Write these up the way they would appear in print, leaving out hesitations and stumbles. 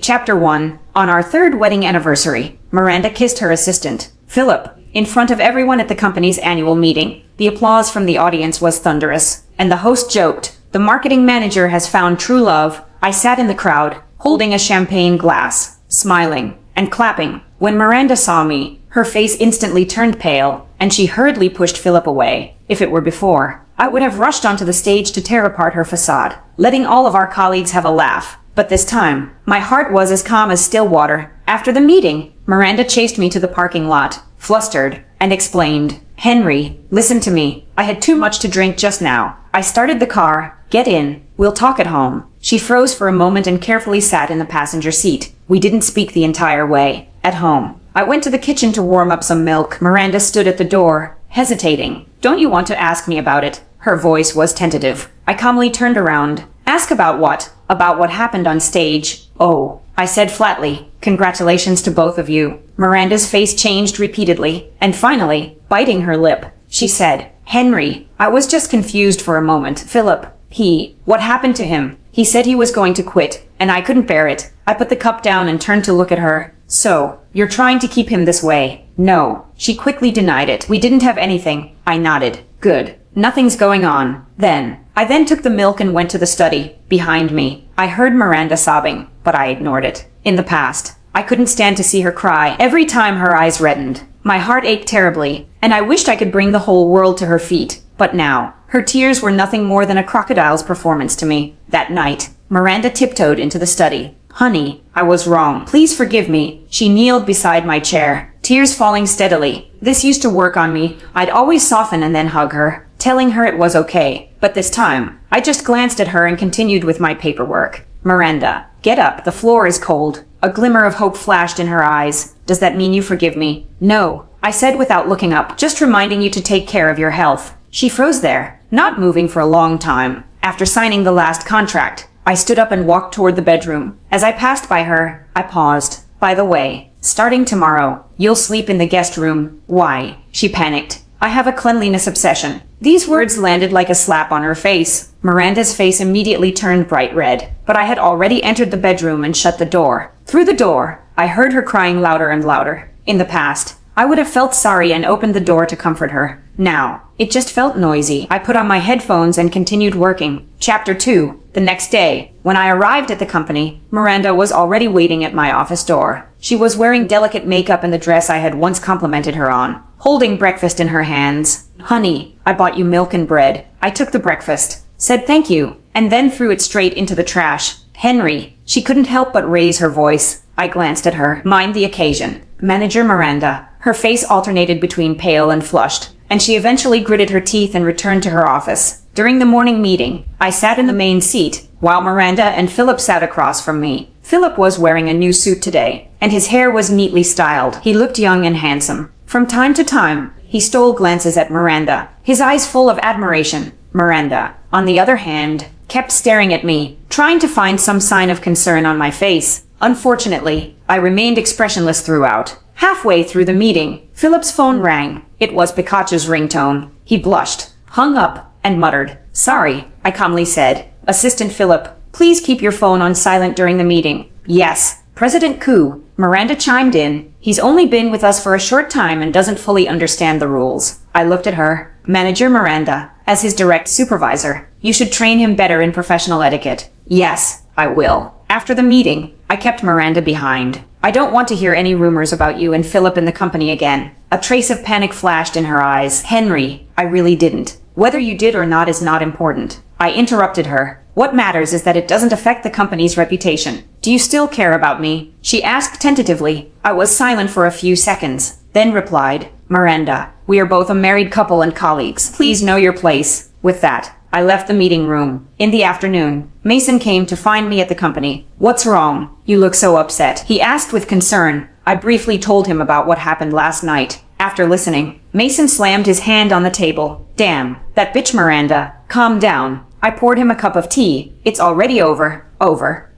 Chapter 1. On our third wedding anniversary, Miranda kissed her assistant, Philip, in front of everyone at the company's annual meeting. The applause from the audience was thunderous, and the host joked, "The marketing manager has found true love." I sat in the crowd, holding a champagne glass, smiling and clapping. When Miranda saw me, her face instantly turned pale, and she hurriedly pushed Philip away. If it were before, I would have rushed onto the stage to tear apart her facade, letting all of our colleagues have a laugh. But this time, my heart was as calm as still water. After the meeting, Miranda chased me to the parking lot, flustered, and explained, "Henry, listen to me. I had too much to drink just now. I started the car. Get in. We'll talk at home." She froze for a moment and carefully sat in the passenger seat. We didn't speak the entire way. At home, I went to the kitchen to warm up some milk. Miranda stood at the door, hesitating. "Don't you want to ask me about it?" Her voice was tentative. I calmly turned around. "Ask about what?" "About what happened on stage." "Oh," I said flatly. "Congratulations to both of you." Miranda's face changed repeatedly, and finally, biting her lip, she said, "Henry, I was just confused for a moment. Philip, what happened to him? He said he was going to quit, and I couldn't bear it." I put the cup down and turned to look at her. "So, you're trying to keep him this way?" "No." She quickly denied it. "We didn't have anything." I nodded. "Good. Nothing's going on." I then took the milk and went to the study. Behind me, I heard Miranda sobbing, but I ignored it. In the past, I couldn't stand to see her cry every time her eyes reddened. My heart ached terribly, and I wished I could bring the whole world to her feet. But now, her tears were nothing more than a crocodile's performance to me. That night, Miranda tiptoed into the study. "Honey, I was wrong. Please forgive me." She kneeled beside my chair, tears falling steadily. This used to work on me. I'd always soften and then hug her, telling her it was okay. But this time, I just glanced at her and continued with my paperwork. "Miranda, get up. The floor is cold." A glimmer of hope flashed in her eyes. "Does that mean you forgive me?" "No," I said without looking up. "Just reminding you to take care of your health." She froze there, not moving for a long time. After signing the last contract, I stood up and walked toward the bedroom. As I passed by her, I paused. "By the way, starting tomorrow, you'll sleep in the guest room." "Why?" She panicked. "I have a cleanliness obsession." These words landed like a slap on her face. Miranda's face immediately turned bright red, but I had already entered the bedroom and shut the door. Through the door, I heard her crying louder and louder. In the past, I would have felt sorry and opened the door to comfort her. Now, it just felt noisy. I put on my headphones and continued working. Chapter 2. The next day, when I arrived at the company, Miranda was already waiting at my office door. She was wearing delicate makeup and the dress I had once complimented her on, holding breakfast in her hands. "Honey, I bought you milk and bread." I took the breakfast, said thank you, and then threw it straight into the trash. "Henry." She couldn't help but raise her voice. I glanced at her. "Mind the occasion." "Manager Miranda." Her face alternated between pale and flushed, and she eventually gritted her teeth and returned to her office. During the morning meeting, I sat in the main seat, while Miranda and Philip sat across from me. Philip was wearing a new suit today, and his hair was neatly styled. He looked young and handsome. From time to time, he stole glances at Miranda, his eyes full of admiration. Miranda, on the other hand, kept staring at me, trying to find some sign of concern on my face. Unfortunately, I remained expressionless throughout. Halfway through the meeting, Philip's phone rang. It was Pikachu's ringtone. He blushed, hung up, and muttered. "Sorry," I calmly said. "Assistant Philip, please keep your phone on silent during the meeting." "Yes, President Ku," Miranda chimed in. "He's only been with us for a short time and doesn't fully understand the rules." I looked at her. "Manager Miranda, as his direct supervisor, you should train him better in professional etiquette." "Yes, I will." After the meeting, I kept Miranda behind. "I don't want to hear any rumors about you and Philip in the company again." A trace of panic flashed in her eyes. "Henry, I really didn't. Whether you did or not is not important." I interrupted her. "What matters is that it doesn't affect the company's reputation. Do you still care about me?" She asked tentatively. I was silent for a few seconds, then replied, "Miranda, we are both a married couple and colleagues. Please know your place." With that, I left the meeting room. In the afternoon, Mason came to find me at the company. "What's wrong? You look so upset," he asked with concern. I briefly told him about what happened last night. After listening, Mason slammed his hand on the table. "Damn, that bitch Miranda. Calm down." I poured him a cup of tea. "It's already over,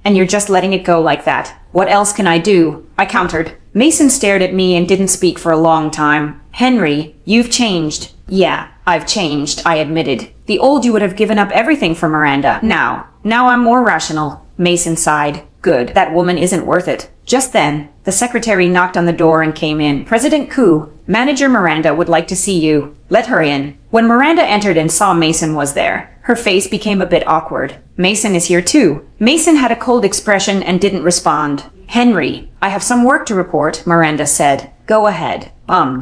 and you're just letting it go like that. What else can I do?" I countered. Mason stared at me and didn't speak for a long time. "Henry, you've changed." "Yeah, I've changed," I admitted. "The old you would have given up everything for Miranda. Now I'm more rational." Mason sighed. Good, that woman isn't worth it. Just then, the secretary knocked on the door and came in. President Koo, Manager Miranda would like to see you. Let her in. When Miranda entered and saw Mason was there, her face became a bit awkward. Mason is here too. Mason had a cold expression and didn't respond. Henry, I have some work to report, Miranda said. Go ahead.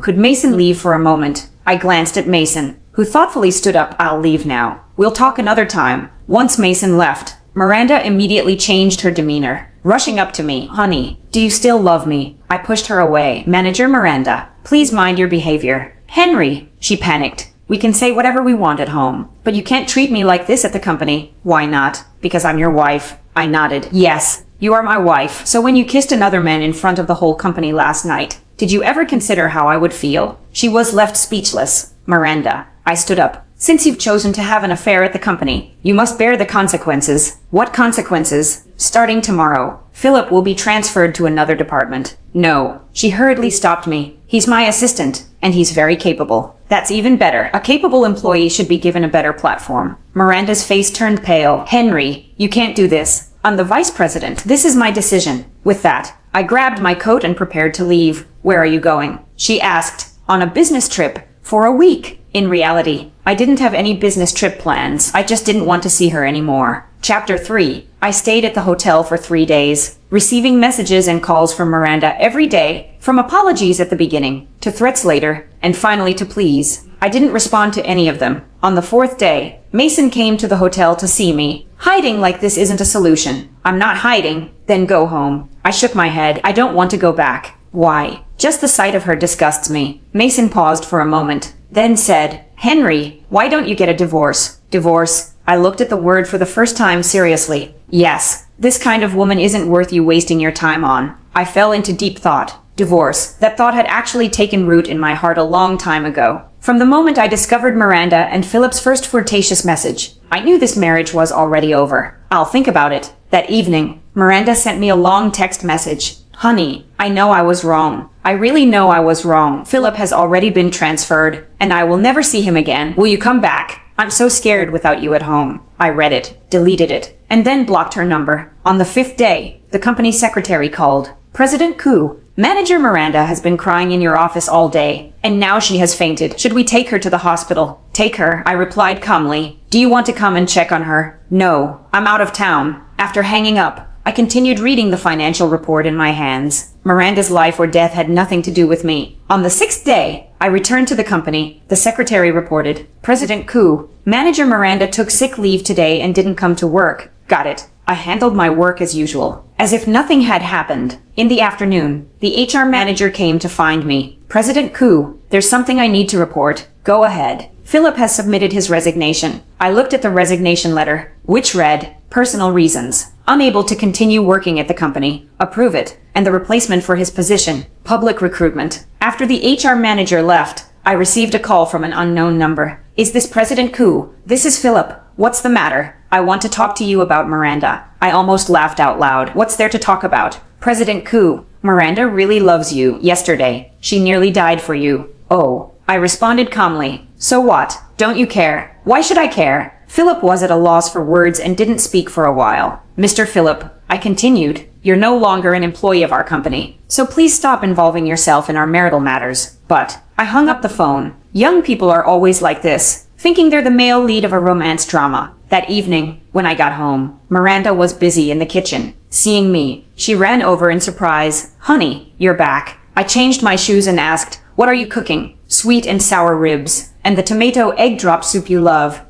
Could Mason leave for a moment? I glanced at Mason, who thoughtfully stood up. I'll leave now. We'll talk another time. Once Mason left, Miranda immediately changed her demeanor, rushing up to me. Honey, do you still love me? I pushed her away. Manager Miranda, please mind your behavior. Henry, she panicked. We can say whatever we want at home, but you can't treat me like this at the company. Why not? Because I'm your wife. I nodded. Yes, you are my wife. So when you kissed another man in front of the whole company last night, did you ever consider how I would feel? She was left speechless. Miranda, I stood up. Since you've chosen to have an affair at the company, you must bear the consequences. What consequences? Starting tomorrow, Philip will be transferred to another department. No, she hurriedly stopped me. He's my assistant, and he's very capable. That's even better. A capable employee should be given a better platform. Miranda's face turned pale. Henry, you can't do this. I'm the vice president. This is my decision. With that, I grabbed my coat and prepared to leave. Where are you going? She asked. On a business trip. For a week. In reality, I didn't have any business trip plans. I just didn't want to see her anymore. Chapter 3. I stayed at the hotel for 3 days, receiving messages and calls from Miranda every day, from apologies at the beginning, to threats later, and finally to pleas. I didn't respond to any of them. On the 4th day, Mason came to the hotel to see me. Hiding like this isn't a solution. I'm not hiding. Then go home. I shook my head. I don't want to go back. Why? Just the sight of her disgusts me. Mason paused for a moment, then said, Henry, why don't you get a divorce? Divorce? I looked at the word for the first time seriously. Yes, this kind of woman isn't worth you wasting your time on. I fell into deep thought. Divorce. That thought had actually taken root in my heart a long time ago. From the moment I discovered Miranda and Philip's first flirtatious message, I knew this marriage was already over. I'll think about it. That evening, Miranda sent me a long text message. Honey, I know I was wrong. I really know I was wrong. Philip has already been transferred, and I will never see him again. Will you come back? I'm so scared without you at home. I read it, deleted it, and then blocked her number. On the 5th day, the company secretary called. President Koo, Manager Miranda has been crying in your office all day, and now she has fainted. Should we take her to the hospital? Take her, I replied calmly. Do you want to come and check on her? No, I'm out of town. After hanging up, I continued reading the financial report in my hands. Miranda's life or death had nothing to do with me. On the 6th day, I returned to the company. The secretary reported, President Koo, Manager Miranda took sick leave today and didn't come to work. Got it. I handled my work as usual, as if nothing had happened. In the afternoon, the HR manager came to find me. President Koo, there's something I need to report. Go ahead. Philip has submitted his resignation. I looked at the resignation letter, which read, Personal reasons. Unable to continue working at the company. Approve it. And the replacement for his position. Public recruitment. After the HR manager left, I received a call from an unknown number. Is this President Koo? This is Philip. What's the matter? I want to talk to you about Miranda. I almost laughed out loud. What's there to talk about? President Koo, Miranda really loves you. Yesterday, she nearly died for you. Oh, I responded calmly. So what? Don't you care? Why should I care? Philip was at a loss for words and didn't speak for a while. Mr. Philip, I continued, you're no longer an employee of our company, so please stop involving yourself in our marital matters. But I hung up the phone. Young people are always like this, thinking they're the male lead of a romance drama. That evening, when I got home, Miranda was busy in the kitchen. Seeing me, she ran over in surprise. Honey, you're back. I changed my shoes and asked, what are you cooking? Sweet and sour ribs, and the tomato egg drop soup you love.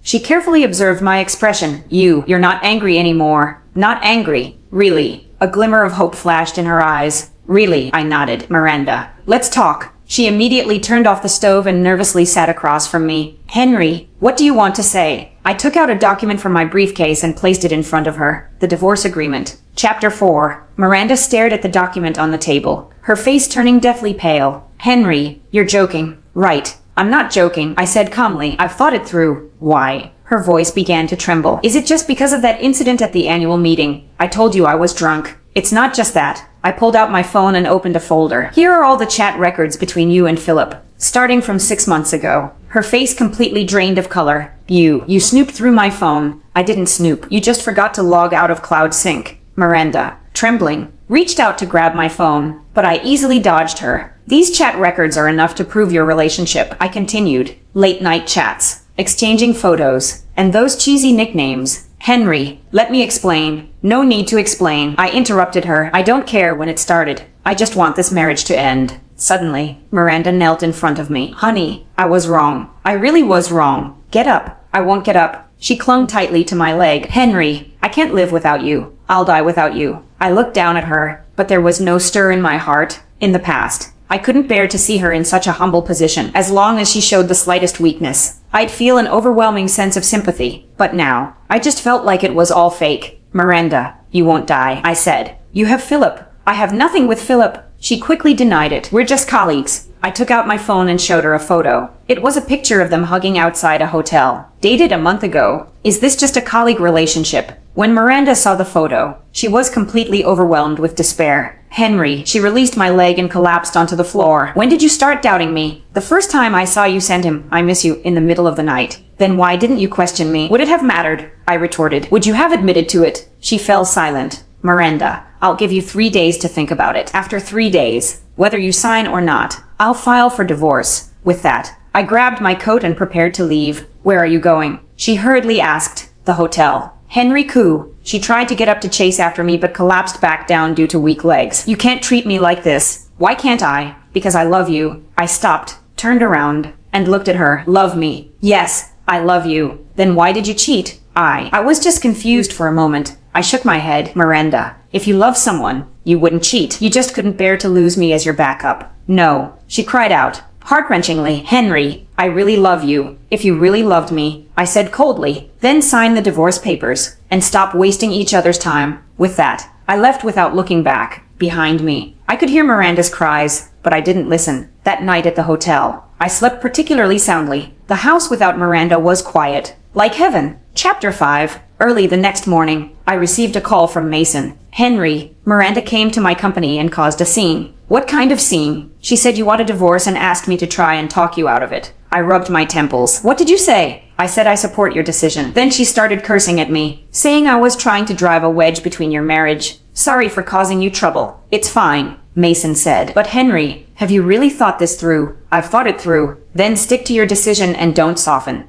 She carefully observed my expression. You're not angry anymore. Not angry. Really. A glimmer of hope flashed in her eyes. Really, I nodded. Miranda, let's talk. She immediately turned off the stove and nervously sat across from me. Henry, what do you want to say? I took out a document from my briefcase and placed it in front of her. The divorce agreement. Chapter 4. Miranda stared at the document on the table, her face turning deathly pale. Henry, you're joking. Right. I'm not joking, I said calmly. I've thought it through. Why? Her voice began to tremble. Is it just because of that incident at the annual meeting? I told you I was drunk. It's not just that. I pulled out my phone and opened a folder. Here are all the chat records between you and Philip, starting from 6 months ago. Her face completely drained of color. You snooped through my phone. I didn't snoop. You just forgot to log out of Cloud Sync. Miranda, trembling, reached out to grab my phone, but I easily dodged her. These chat records are enough to prove your relationship, I continued. Late night chats, exchanging photos, and those cheesy nicknames. Henry, let me explain. No need to explain. I interrupted her. I don't care when it started. I just want this marriage to end. Suddenly, Miranda knelt in front of me. Honey, I was wrong. I really was wrong. Get up. I won't get up. She clung tightly to my leg. Henry, I can't live without you. I'll die without you. I looked down at her, but there was no stir in my heart. In the past, I couldn't bear to see her in such a humble position. As long as she showed the slightest weakness, I'd feel an overwhelming sense of sympathy. But now, I just felt like it was all fake. Miranda, you won't die, I said. You have Philip. I have nothing with Philip. She quickly denied it. We're just colleagues. I took out my phone and showed her a photo. It was a picture of them hugging outside a hotel, dated a month ago. Is this just a colleague relationship? When Miranda saw the photo, she was completely overwhelmed with despair. Henry, she released my leg and collapsed onto the floor. When did you start doubting me? The first time I saw you send him, I miss you, in the middle of the night. Then why didn't you question me? Would it have mattered? I retorted. Would you have admitted to it? She fell silent. Miranda, I'll give you 3 days to think about it. After 3 days, whether you sign or not, I'll file for divorce. With that, I grabbed my coat and prepared to leave. Where are you going? She hurriedly asked. The hotel. Henry Koo. She tried to get up to chase after me but collapsed back down due to weak legs. You can't treat me like this. Why can't I? Because I love you. I stopped, turned around, and looked at her. Love me. Yes, I love you. Then why did you cheat? I was just confused for a moment. I shook my head. Miranda, if you love someone, you wouldn't cheat. You just couldn't bear to lose me as your backup. No, she cried out, heart-wrenchingly. Henry, I really love you. If you really loved me, I said coldly, then sign the divorce papers and stop wasting each other's time. With that, I left without looking back. Behind me, I could hear Miranda's cries, but I didn't listen. That night at the hotel, I slept particularly soundly. The house without Miranda was quiet, like heaven. Chapter 5. Early the next morning, I received a call from Mason. Henry, Miranda came to my company and caused a scene. What kind of scene? She said you want a divorce and asked me to try and talk you out of it. I rubbed my temples. What did you say? I said I support your decision. Then she started cursing at me, saying I was trying to drive a wedge between your marriage. Sorry for causing you trouble. It's fine, Mason said. But Henry, have you really thought this through? I've thought it through. Then stick to your decision and don't soften.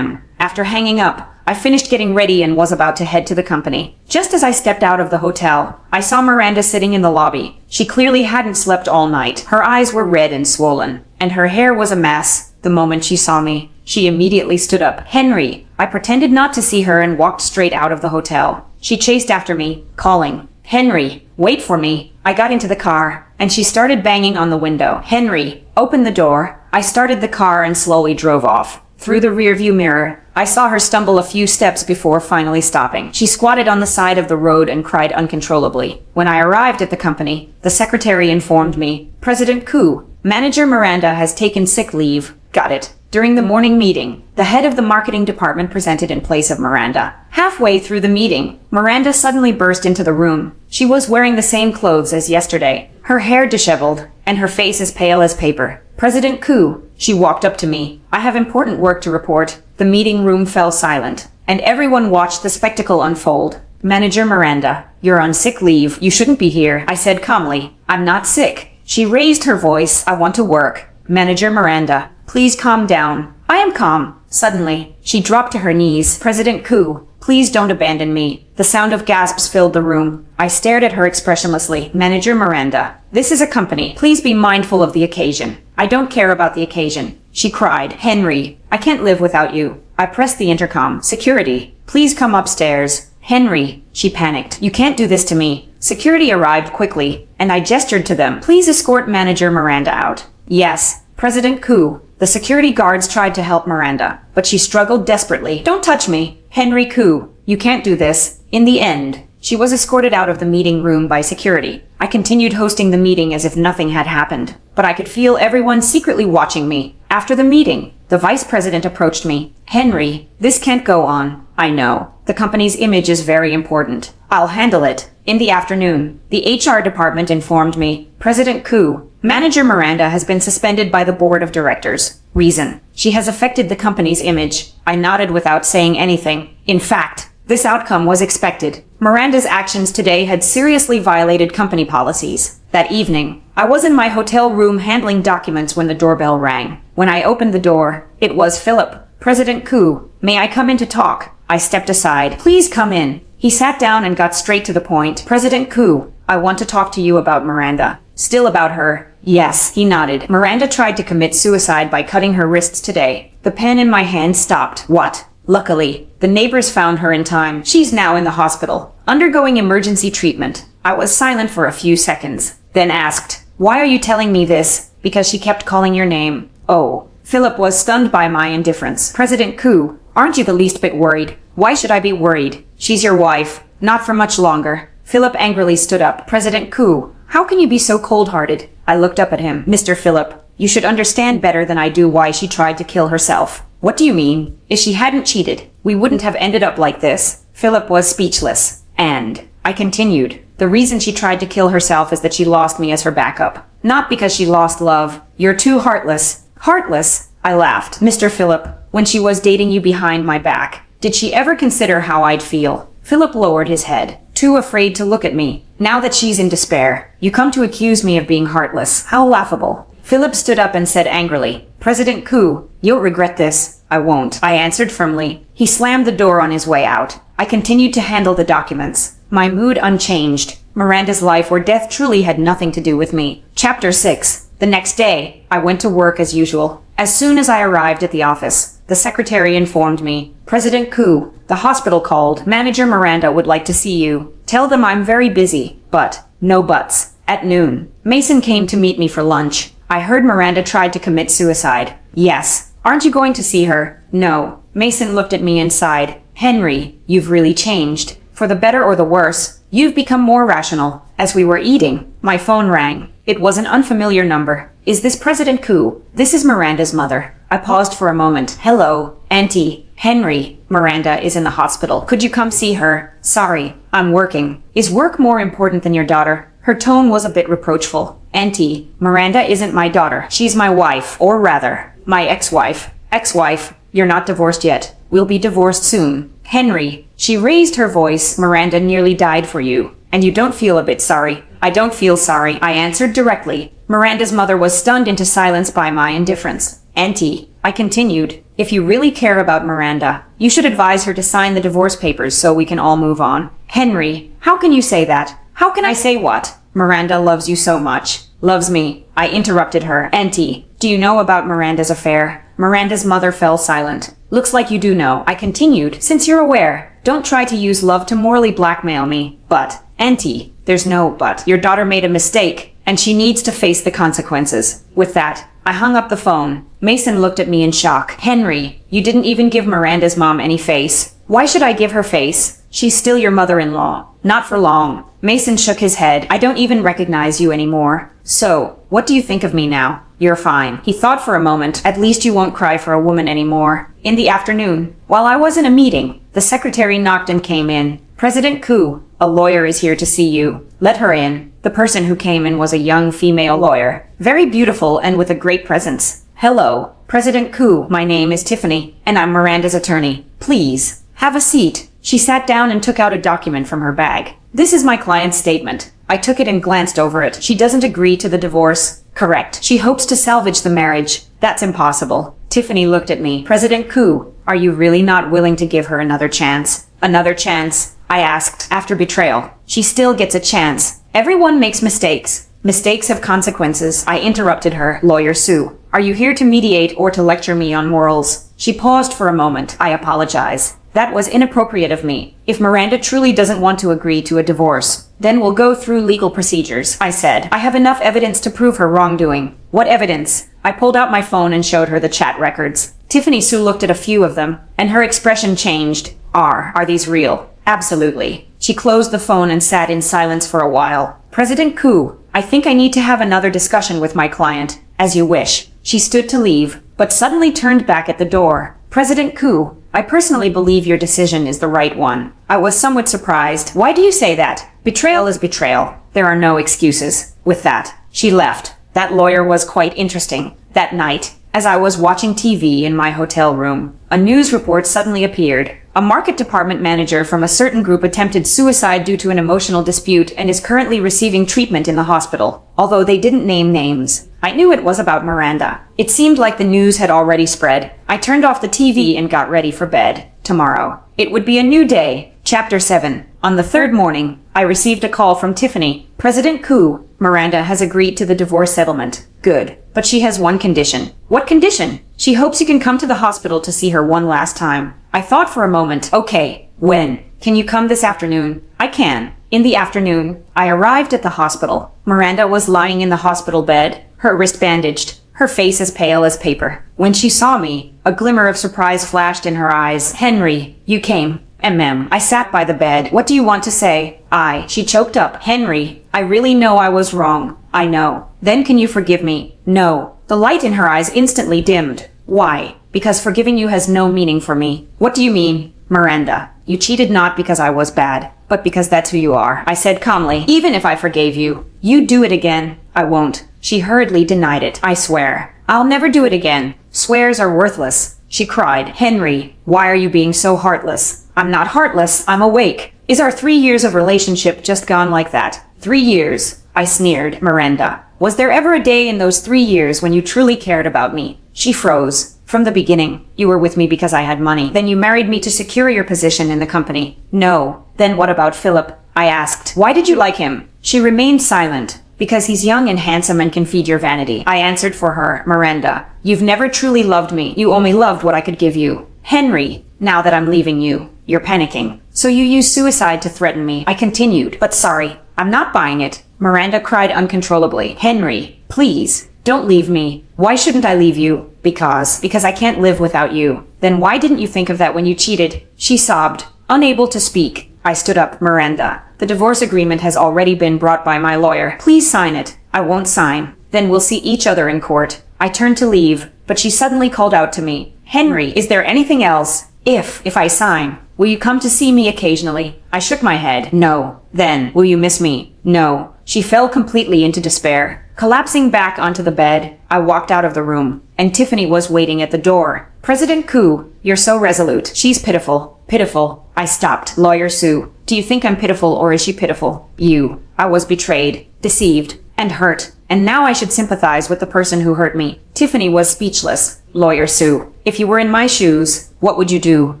After hanging up, I finished getting ready and was about to head to the company. Just as I stepped out of the hotel, I saw Miranda sitting in the lobby. She clearly hadn't slept all night. Her eyes were red and swollen, and her hair was a mess. The moment she saw me, she immediately stood up. Henry, I pretended not to see her and walked straight out of the hotel. She chased after me, calling, Henry, wait for me. I got into the car, and she started banging on the window. Henry, open the door. I started the car and slowly drove off. Through the rearview mirror, I saw her stumble a few steps before finally stopping. She squatted on the side of the road and cried uncontrollably. When I arrived at the company, the secretary informed me, President Koo, Manager Miranda has taken sick leave. Got it. During the morning meeting, the head of the marketing department presented in place of Miranda. Halfway through the meeting, Miranda suddenly burst into the room. She was wearing the same clothes as yesterday, her hair disheveled, and her face as pale as paper. President Koo, she walked up to me. I have important work to report. The meeting room fell silent, and everyone watched the spectacle unfold. Manager Miranda, you're on sick leave. You shouldn't be here, I said calmly. I'm not sick. She raised her voice. I want to work. Manager Miranda, please calm down. I am calm. Suddenly, she dropped to her knees. President Koo, please don't abandon me. The sound of gasps filled the room. I stared at her expressionlessly. Manager Miranda, this is a company. Please be mindful of the occasion. I don't care about the occasion. She cried. Henry, I can't live without you. I pressed the intercom. Security, please come upstairs. Henry, she panicked. You can't do this to me. Security arrived quickly, and I gestured to them. Please escort Manager Miranda out. Yes, President Koo. The security guards tried to help Miranda, but she struggled desperately. Don't touch me. Henry Koo, you can't do this. In the end, she was escorted out of the meeting room by security. I continued hosting the meeting as if nothing had happened, but I could feel everyone secretly watching me. After the meeting, the vice president approached me. Henry, this can't go on. I know. The company's image is very important. I'll handle it. In the afternoon, the HR department informed me, President Koo, Manager Miranda has been suspended by the board of directors. Reason, she has affected the company's image. I nodded without saying anything. In fact, This outcome was expected. Miranda's actions today had seriously violated company policies. That evening, I was in my hotel room handling documents when the doorbell rang. When I opened the door, it was Philip. President Koo, may I come in to talk? I stepped aside. Please come in. He sat down and got straight to the point. President Koo, I want to talk to you about Miranda. Still about her? Yes, he nodded. Miranda tried to commit suicide by cutting her wrists today. The pen in my hand stopped. What? Luckily, the neighbors found her in time. She's now in the hospital, undergoing emergency treatment. I was silent for a few seconds, then asked, why are you telling me this? Because she kept calling your name. Oh. Philip was stunned by my indifference. President Koo, aren't you the least bit worried? Why should I be worried? She's your wife. Not for much longer. Philip angrily stood up. President Koo, how can you be so cold-hearted? I looked up at him. Mr. Philip, you should understand better than I do why she tried to kill herself. What do you mean? If she hadn't cheated, we wouldn't have ended up like this. Philip was speechless. And, I continued, the reason she tried to kill herself is that she lost me as her backup. Not because she lost love. You're too heartless. Heartless? I laughed. Mr. Philip, when she was dating you behind my back, did she ever consider how I'd feel? Philip lowered his head, too afraid to look at me. Now that she's in despair, you come to accuse me of being heartless. How laughable. Philip stood up and said angrily, President Koo, you'll regret this. I won't, I answered firmly. He slammed the door on his way out. I continued to handle the documents, my mood unchanged. Miranda's life or death truly had nothing to do with me. Chapter 6. The next day, I went to work as usual. As soon as I arrived at the office, the secretary informed me, President Koo, the hospital called. Manager Miranda would like to see you. Tell them I'm very busy. But, no buts. At noon, Mason came to meet me for lunch. I heard Miranda tried to commit suicide. Yes. Aren't you going to see her? No. Mason looked at me and sighed. Henry, you've really changed. For the better or the worse, you've become more rational. As we were eating, my phone rang. It was an unfamiliar number. Is this President Koo? This is Miranda's mother. I paused for a moment. Hello, Auntie. Henry, Miranda is in the hospital. Could you come see her? Sorry, I'm working. Is work more important than your daughter? Her tone was a bit reproachful. Auntie, Miranda isn't my daughter. She's my wife, or rather, my ex-wife. Ex-wife, you're not divorced yet. We'll be divorced soon. Henry, she raised her voice. Miranda nearly died for you. And you don't feel a bit sorry? I don't feel sorry, I answered directly. Miranda's mother was stunned into silence by my indifference. Auntie, I continued, if you really care about Miranda, you should advise her to sign the divorce papers so we can all move on. Henry, how can you say that? How can I say what? Miranda loves you so much. Loves me. I interrupted her. Auntie, do you know about Miranda's affair? Miranda's mother fell silent. Looks like you do know. I continued, since you're aware, don't try to use love to morally blackmail me. But, Auntie, there's no but. Your daughter made a mistake, and she needs to face the consequences. With that, I hung up the phone. Mason looked at me in shock. Henry, you didn't even give Miranda's mom any face. Why should I give her face? She's still your mother-in-law. Not for long. Mason shook his head. I don't even recognize you anymore. So, what do you think of me now? You're fine. He thought for a moment. At least you won't cry for a woman anymore. In the afternoon, while I was in a meeting, the secretary knocked and came in. President Koo, a lawyer is here to see you. Let her in. The person who came in was a young female lawyer. Very beautiful and with a great presence. Hello, President Koo. My name is Tiffany, and I'm Miranda's attorney. Please, have a seat. She sat down and took out a document from her bag. This is my client's statement. I took it and glanced over it. She doesn't agree to the divorce. Correct. She hopes to salvage the marriage. That's impossible. Tiffany looked at me. President Koo, are you really not willing to give her another chance? Another chance? I asked. After betrayal, she still gets a chance. Everyone makes mistakes. Mistakes have consequences. I interrupted her. Lawyer Sue, are you here to mediate or to lecture me on morals? She paused for a moment. I apologize. That was inappropriate of me. If Miranda truly doesn't want to agree to a divorce, then we'll go through legal procedures, I said. I have enough evidence to prove her wrongdoing. What evidence? I pulled out my phone and showed her the chat records. Tiffany Sue looked at a few of them, and her expression changed. Are these real? Absolutely. She closed the phone and sat in silence for a while. President Koo, I think I need to have another discussion with my client. As you wish. She stood to leave, but suddenly turned back at the door. President Koo, I personally believe your decision is the right one. I was somewhat surprised. Why do you say that? Betrayal is betrayal. There are no excuses. With that, she left. That lawyer was quite interesting. That night, as I was watching TV in my hotel room, a news report suddenly appeared. A market department manager from a certain group attempted suicide due to an emotional dispute and is currently receiving treatment in the hospital, although they didn't name names. I knew it was about Miranda. It seemed like the news had already spread. I turned off the TV and got ready for bed. Tomorrow. It would be a new day. Chapter 7. On the third morning, I received a call from Tiffany. President Koo, Miranda has agreed to the divorce settlement. Good. But she has one condition. What condition? She hopes you can come to the hospital to see her one last time. I thought for a moment. Okay. When? Can you come this afternoon? I can. In the afternoon, I arrived at the hospital. Miranda was lying in the hospital bed, her wrist bandaged, her face as pale as paper. When she saw me, a glimmer of surprise flashed in her eyes. Henry, you came. I sat by the bed. What do you want to say? She choked up. Henry, I really know I was wrong. I know. Then can you forgive me? No. The light in her eyes instantly dimmed. Why? Because forgiving you has no meaning for me. What do you mean? Miranda, you cheated not because I was bad, but because that's who you are. I said calmly, even if I forgave you, you'd do it again. I won't. She hurriedly denied it. I swear. I'll never do it again. Swears are worthless. She cried. Henry, why are you being so heartless? I'm not heartless. I'm awake. Is our 3 years of relationship just gone like that? 3 years. I sneered. Miranda, was there ever a day in those 3 years when you truly cared about me? She froze. From the beginning, you were with me because I had money. Then you married me to secure your position in the company. No. Then what about Philip? I asked. Why did you like him? She remained silent. Because he's young and handsome and can feed your vanity. I answered for her. Miranda, you've never truly loved me. You only loved what I could give you. Henry, now that I'm leaving you, you're panicking. So you used suicide to threaten me. I continued. But sorry, I'm not buying it. Miranda cried uncontrollably. Henry, please, don't leave me. Why shouldn't I leave you? Because I can't live without you. Then why didn't you think of that when you cheated? She sobbed, unable to speak. I stood up. Miranda, the divorce agreement has already been brought by my lawyer. Please sign it. I won't sign. Then we'll see each other in court. I turned to leave, but she suddenly called out to me. Henry, is there anything else? If I sign, will you come to see me occasionally? I shook my head. No. Then, will you miss me? No. She fell completely into despair. Collapsing back onto the bed, I walked out of the room, and Tiffany was waiting at the door. President Koo, you're so resolute. She's pitiful. Pitiful. I stopped. Lawyer Sue, do you think I'm pitiful or is she pitiful? You. I was betrayed, deceived, and hurt, and now I should sympathize with the person who hurt me. Tiffany was speechless. Lawyer Sue, if you were in my shoes, what would you do?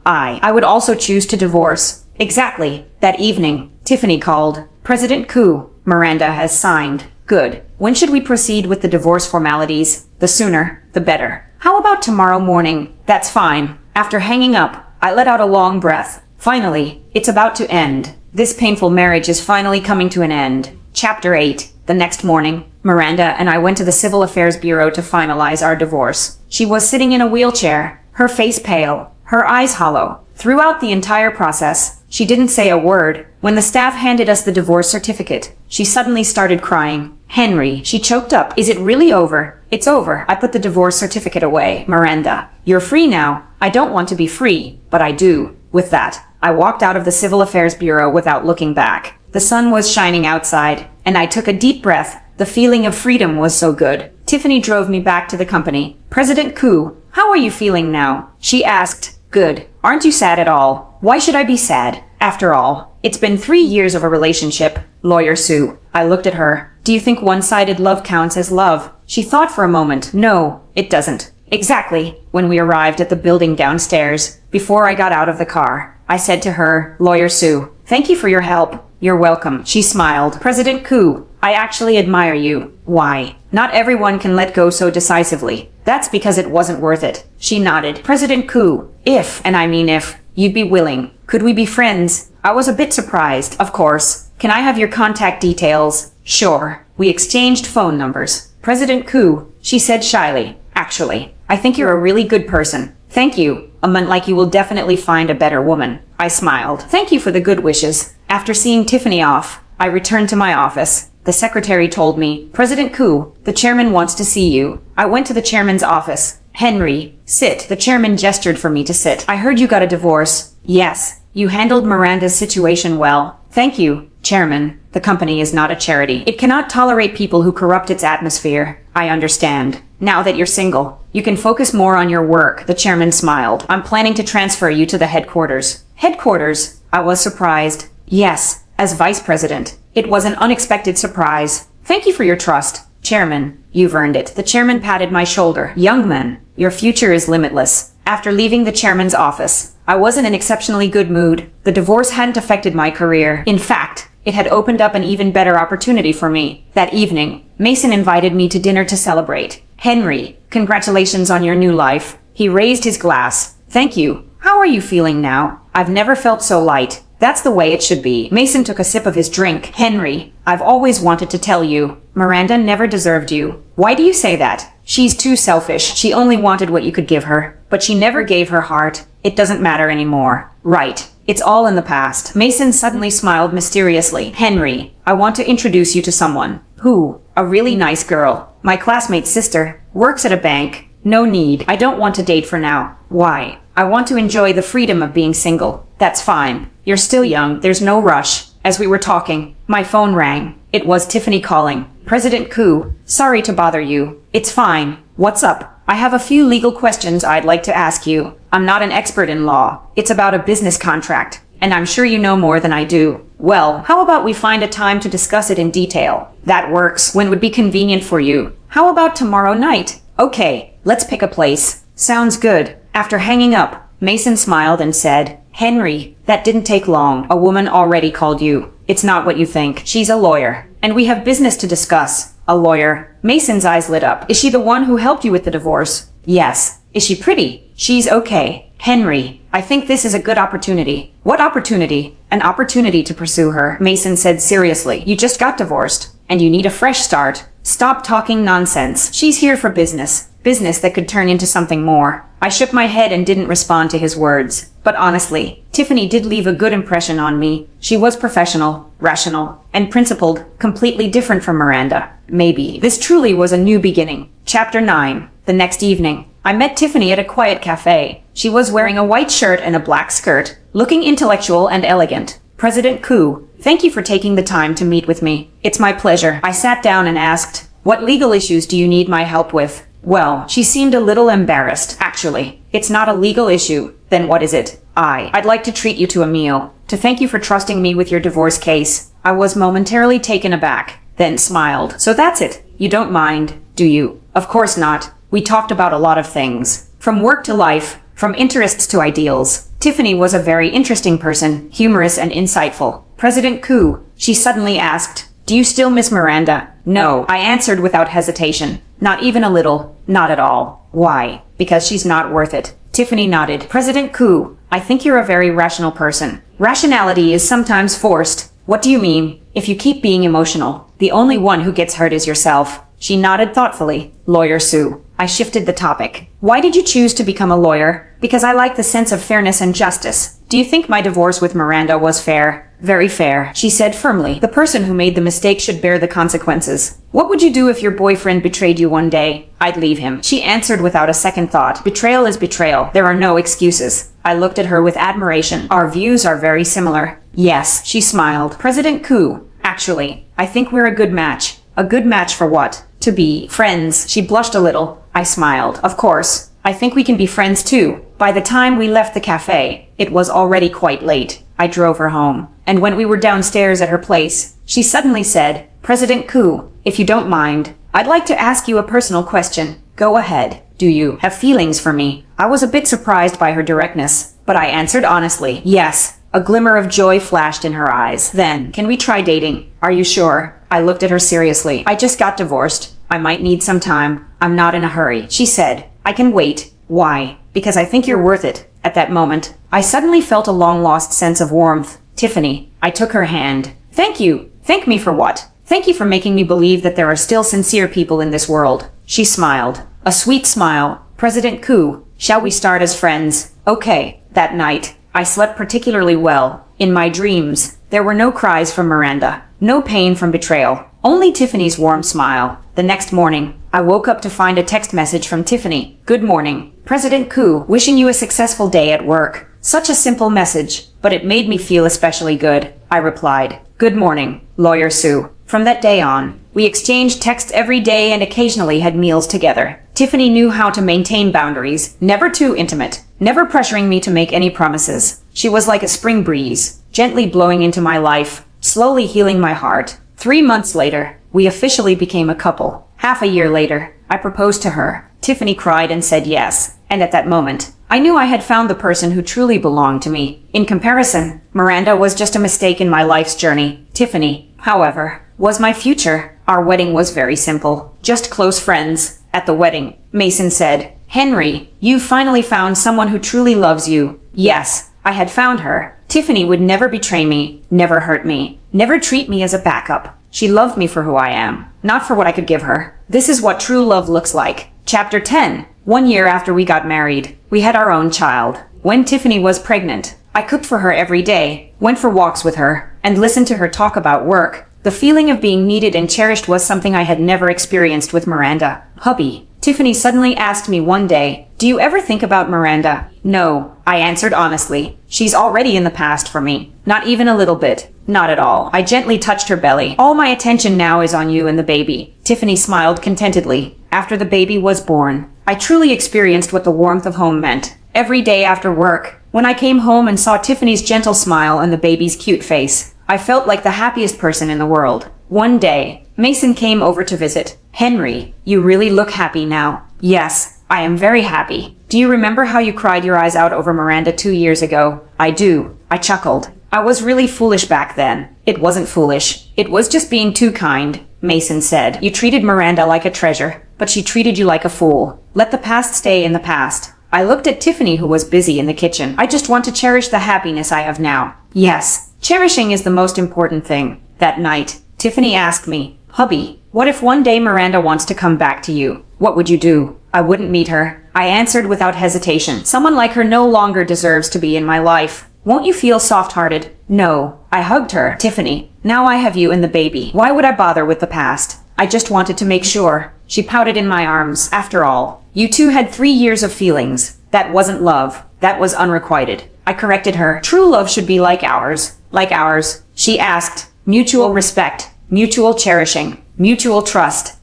I would also choose to divorce. Exactly. That evening, Tiffany called. President Koo, Miranda has signed. Good. When should we proceed with the divorce formalities? The sooner, the better. How about tomorrow morning? That's fine. After hanging up, I let out a long breath. Finally, it's about to end. This painful marriage is finally coming to an end. Chapter 8. The next morning, Miranda and I went to the Civil Affairs Bureau to finalize our divorce. She was sitting in a wheelchair, her face pale, her eyes hollow. Throughout the entire process, she didn't say a word. When the staff handed us the divorce certificate, she suddenly started crying. Henry, she choked up. Is it really over? It's over. I put the divorce certificate away. Miranda, you're free now. I don't want to be free, but I do. With that, I walked out of the Civil Affairs Bureau without looking back. The sun was shining outside, and I took a deep breath. The feeling of freedom was so good. Tiffany drove me back to the company. President Koo, how are you feeling now? She asked. Good. Aren't you sad at all? Why should I be sad? After all, it's been 3 years of a relationship. Lawyer Sue. I looked at her. Do you think one-sided love counts as love? She thought for a moment. No, it doesn't. Exactly. When we arrived at the building downstairs, before I got out of the car, I said to her, Lawyer Sue, thank you for your help. You're welcome. She smiled. President Koo, I actually admire you. Why? Not everyone can let go so decisively. That's because it wasn't worth it. She nodded. President Koo, if, and I mean if, you'd be willing, could we be friends? I was a bit surprised. Of course. Can I have your contact details? Sure. We exchanged phone numbers. President Koo, she said shyly. Actually, I think you're a really good person. Thank you. A man like you will definitely find a better woman. I smiled. Thank you for the good wishes. After seeing Tiffany off, I returned to my office. The secretary told me, President Koo, the chairman wants to see you. I went to the chairman's office. Henry, sit. The chairman gestured for me to sit. I heard you got a divorce. Yes. You handled Miranda's situation well. Thank you, Chairman. The company is not a charity. It cannot tolerate people who corrupt its atmosphere. I understand. Now that you're single, you can focus more on your work, the chairman smiled. I'm planning to transfer you to the headquarters. Headquarters? I was surprised. Yes, as vice president. It was an unexpected surprise. Thank you for your trust, Chairman. You've earned it. The chairman patted my shoulder. Young man, your future is limitless. After leaving the chairman's office, I was in an exceptionally good mood. The divorce hadn't affected my career. In fact, it had opened up an even better opportunity for me. That evening, Mason invited me to dinner to celebrate. Henry, congratulations on your new life. He raised his glass. Thank you. How are you feeling now? I've never felt so light. That's the way it should be. Mason took a sip of his drink. Henry, I've always wanted to tell you, Miranda never deserved you. Why do you say that? She's too selfish. She only wanted what you could give her, but she never gave her heart. It doesn't matter anymore. Right. It's all in the past. Mason suddenly smiled mysteriously. Henry, I want to introduce you to someone. Who? A really nice girl. My classmate's sister. Works at a bank. No need. I don't want to date for now. Why? I want to enjoy the freedom of being single. That's fine. You're still young. There's no rush. As we were talking, my phone rang. It was Tiffany calling. President Koo, sorry to bother you. It's fine. What's up? I have a few legal questions I'd like to ask you. I'm not an expert in law. It's about a business contract, and I'm sure you know more than I do. Well, how about we find a time to discuss it in detail? That works. When would be convenient for you? How about tomorrow night? Okay, let's pick a place. Sounds good. After hanging up, Mason smiled and said, Henry, that didn't take long. A woman already called you. It's not what you think. She's a lawyer, and we have business to discuss. A lawyer. Mason's eyes lit up. Is she the one who helped you with the divorce? Yes. Is she pretty? She's okay. Henry, I think this is a good opportunity. What opportunity? An opportunity to pursue her. Mason said seriously. You just got divorced, and you need a fresh start. Stop talking nonsense. She's here for business. Business that could turn into something more. I shook my head and didn't respond to his words. But honestly, Tiffany did leave a good impression on me. She was professional, rational, and principled, completely different from Miranda. Maybe this truly was a new beginning. Chapter 9. The next evening, I met Tiffany at a quiet cafe. She was wearing a white shirt and a black skirt, looking intellectual and elegant. President Koo, thank you for taking the time to meet with me. It's my pleasure. I sat down and asked, what legal issues do you need my help with? Well, she seemed a little embarrassed. Actually, it's not a legal issue. Then what is it? I'd like to treat you to a meal, to thank you for trusting me with your divorce case. I was momentarily taken aback, then smiled. So that's it. You don't mind, do you? Of course not. We talked about a lot of things. From work to life, from interests to ideals. Tiffany was a very interesting person, humorous and insightful. President Koo, she suddenly asked, do you still miss Miranda? No, I answered without hesitation. Not even a little. Not at all. Why? Because she's not worth it. Tiffany nodded. President Koo, I think you're a very rational person. Rationality is sometimes forced. What do you mean? If you keep being emotional, the only one who gets hurt is yourself. She nodded thoughtfully. Lawyer Sue. I shifted the topic. Why did you choose to become a lawyer? Because I like the sense of fairness and justice. Do you think my divorce with Miranda was fair? Very fair, she said firmly. The person who made the mistake should bear the consequences. What would you do if your boyfriend betrayed you one day? I'd leave him. She answered without a second thought. Betrayal is betrayal. There are no excuses. I looked at her with admiration. Our views are very similar. Yes, she smiled. President Koo, actually, I think we're a good match. A good match for what? To be friends. She blushed a little. I smiled. Of course. I think we can be friends too. By the time we left the cafe, it was already quite late. I drove her home. And when we were downstairs at her place, she suddenly said, President Koo, if you don't mind, I'd like to ask you a personal question. Go ahead. Do you have feelings for me? I was a bit surprised by her directness, but I answered honestly, yes. A glimmer of joy flashed in her eyes. Then, can we try dating? Are you sure? I looked at her seriously. I just got divorced. I might need some time. I'm not in a hurry. She said, I can wait. Why? Because I think you're worth it. At that moment, I suddenly felt a long-lost sense of warmth. Tiffany, I took her hand. Thank you. Thank me for what? Thank you for making me believe that there are still sincere people in this world. She smiled. A sweet smile. President Koo, shall we start as friends? Okay. That night, I slept particularly well. In my dreams, there were no cries from Miranda, no pain from betrayal, only Tiffany's warm smile. The next morning, I woke up to find a text message from Tiffany. Good morning. President Koo, wishing you a successful day at work. Such a simple message, but it made me feel especially good. I replied, Good morning, Lawyer Sue. From that day on, we exchanged texts every day and occasionally had meals together. Tiffany knew how to maintain boundaries, never too intimate, never pressuring me to make any promises. She was like a spring breeze, gently blowing into my life, slowly healing my heart. 3 months later, we officially became a couple. Half a year later, I proposed to her. Tiffany cried and said yes, and at that moment, I knew I had found the person who truly belonged to me. In comparison, Miranda was just a mistake in my life's journey. Tiffany, however, was my future. Our wedding was very simple, just close friends. At the wedding, Mason said, "Henry, you finally found someone who truly loves you." Yes, I had found her. Tiffany would never betray me, never hurt me, never treat me as a backup. She loved me for who I am, not for what I could give her. This is what true love looks like. Chapter 10. 1 year after we got married, we had our own child. When Tiffany was pregnant, I cooked for her every day, went for walks with her, and listened to her talk about work. The feeling of being needed and cherished was something I had never experienced with Miranda. "Hubby," Tiffany suddenly asked me one day, "do you ever think about Miranda?" "No," I answered honestly. "She's already in the past for me." "Not even a little bit." "Not at all." I gently touched her belly. "All my attention now is on you and the baby." Tiffany smiled contentedly. After the baby was born, I truly experienced what the warmth of home meant. Every day after work, when I came home and saw Tiffany's gentle smile and the baby's cute face, I felt like the happiest person in the world. One day, Mason came over to visit. "Henry, you really look happy now." "Yes, I am very happy." "Do you remember how you cried your eyes out over Miranda 2 years ago?" "I do." I chuckled. "I was really foolish back then." "It wasn't foolish. It was just being too kind," Mason said. "You treated Miranda like a treasure, but she treated you like a fool. Let the past stay in the past." I looked at Tiffany, who was busy in the kitchen. "I just want to cherish the happiness I have now." "Yes, cherishing is the most important thing." That night, Tiffany asked me, "Hubby, what if one day Miranda wants to come back to you? What would you do?" "I wouldn't meet her," I answered without hesitation. "Someone like her no longer deserves to be in my life. Won't you feel soft-hearted?" "No." I hugged her. "Tiffany, now I have you and the baby. Why would I bother with the past? I just wanted to make sure." She pouted in my arms. "After all, you two had 3 years of feelings. That wasn't love. That was unrequited." I corrected her. "True love should be like ours." "Like ours?" she asked. "Mutual respect, mutual cherishing, mutual trust.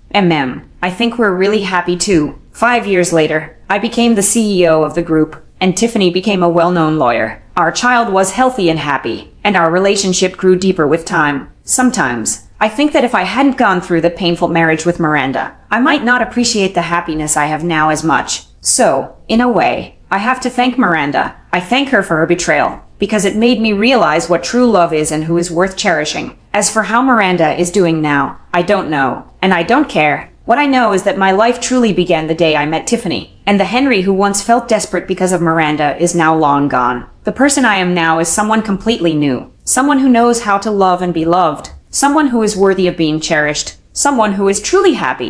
I think we're really happy too." 5 years later, I became the CEO of the group, and Tiffany became a well-known lawyer. Our child was healthy and happy, and our relationship grew deeper with time. Sometimes, I think that if I hadn't gone through the painful marriage with Miranda, I might not appreciate the happiness I have now as much. So, in a way, I have to thank Miranda. I thank her for her betrayal, because it made me realize what true love is and who is worth cherishing. As for how Miranda is doing now, I don't know, and I don't care. What I know is that my life truly began the day I met Tiffany, and the Henry who once felt desperate because of Miranda is now long gone. The person I am now is someone completely new, someone who knows how to love and be loved, someone who is worthy of being cherished, someone who is truly happy.